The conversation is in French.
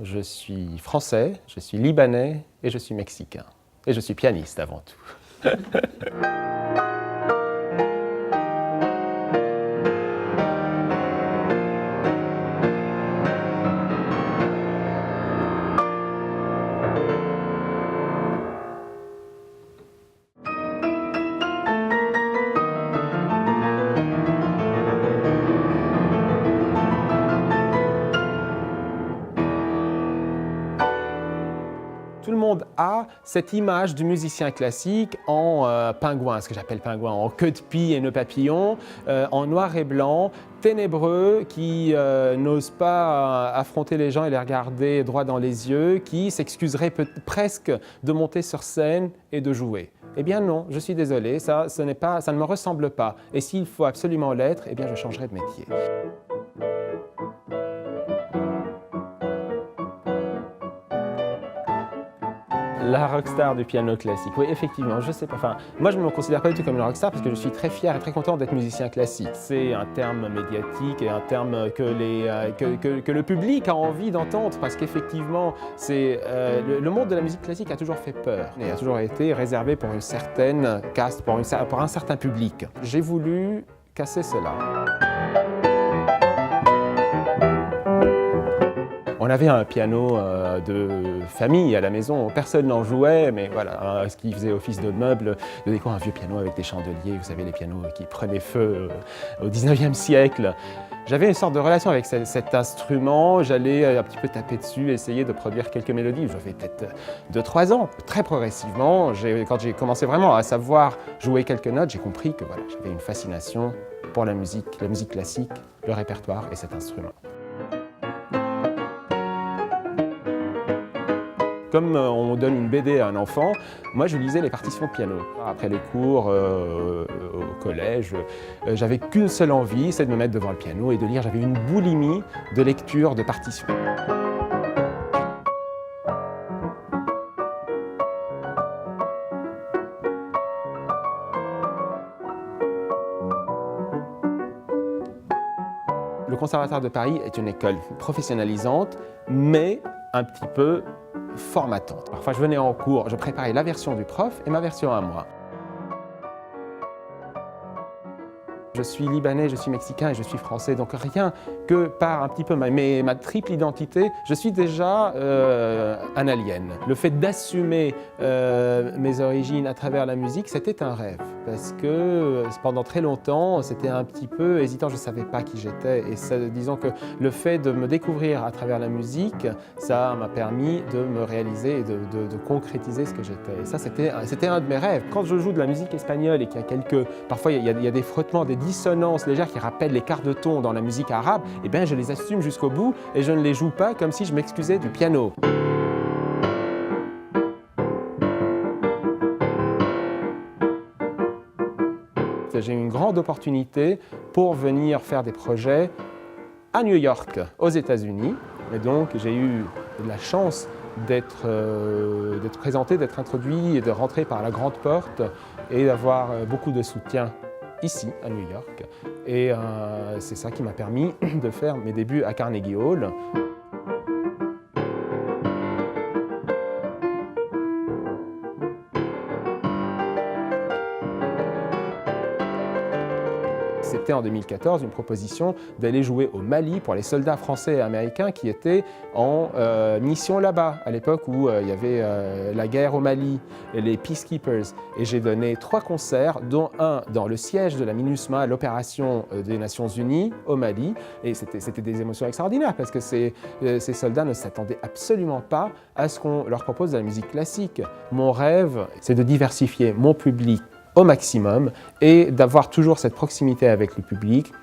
je suis français, je suis libanais et je suis mexicain. Et je suis pianiste avant tout. Tout le monde a cette image du musicien classique en pingouin, ce que j'appelle pingouin, en queue de pie et nœud papillon, en noir et blanc, ténébreux, qui n'ose pas affronter les gens et les regarder droit dans les yeux, qui s'excuserait presque de monter sur scène et de jouer. Eh bien non, je suis désolé, ça ne me ressemble pas. Et s'il faut absolument l'être, eh bien je changerai de métier. La rockstar du piano classique, oui effectivement, je sais pas, enfin, moi je ne me considère pas du tout comme une rockstar parce que je suis très fier et très content d'être musicien classique. C'est un terme médiatique et un terme que le public a envie d'entendre parce qu'effectivement, le monde de la musique classique a toujours fait peur et a toujours été réservé pour une certaine caste, pour un certain public. J'ai voulu casser cela. On avait un piano de famille à la maison, personne n'en jouait, mais voilà, ce qui faisait office de meuble, de décor, un vieux piano avec des chandeliers, vous savez, les pianos qui prenaient feu au 19e siècle. J'avais une sorte de relation avec cet instrument, j'allais un petit peu taper dessus, essayer de produire quelques mélodies. J'avais peut-être 2-3 ans. Très progressivement, quand j'ai commencé vraiment à savoir jouer quelques notes, j'ai compris que voilà, j'avais une fascination pour la musique classique, le répertoire et cet instrument. Comme on donne une BD à un enfant, moi je lisais les partitions de piano. Après les cours au collège, j'avais qu'une seule envie, c'est de me mettre devant le piano et de lire. J'avais une boulimie de lecture de partitions. Le Conservatoire de Paris est une école professionnalisante, mais un petit peu formatante. Parfois, je venais en cours, je préparais la version du prof et ma version à moi. Je suis libanais, je suis mexicain et je suis français, donc rien que par un petit peu ma triple identité, je suis déjà un alien. Le fait d'assumer mes origines à travers la musique, c'était un rêve. Parce que pendant très longtemps, c'était un petit peu hésitant, je ne savais pas qui j'étais. Et disons que le fait de me découvrir à travers la musique, ça m'a permis de me réaliser et de concrétiser ce que j'étais. Et ça, c'était un de mes rêves. Quand je joue de la musique espagnole et qu'il y a parfois il y a des frottements, des dissonances légères qui rappellent les quarts de ton dans la musique arabe, eh bien je les assume jusqu'au bout et je ne les joue pas comme si je m'excusais du piano. J'ai eu une grande opportunité pour venir faire des projets à New York, aux États-Unis. Et donc j'ai eu la chance d'être présenté, d'être introduit et de rentrer par la grande porte et d'avoir beaucoup de soutien ici, à New York. Et c'est ça qui m'a permis de faire mes débuts à Carnegie Hall. C'était en 2014 une proposition d'aller jouer au Mali pour les soldats français et américains qui étaient en mission là-bas, à l'époque où il y avait la guerre au Mali, et les Peacekeepers. Et j'ai donné 3 concerts, dont un dans le siège de la MINUSMA, l'opération des Nations Unies au Mali. Et c'était des émotions extraordinaires parce que ces soldats ne s'attendaient absolument pas à ce qu'on leur propose de la musique classique. Mon rêve, c'est de diversifier mon public au maximum et d'avoir toujours cette proximité avec le public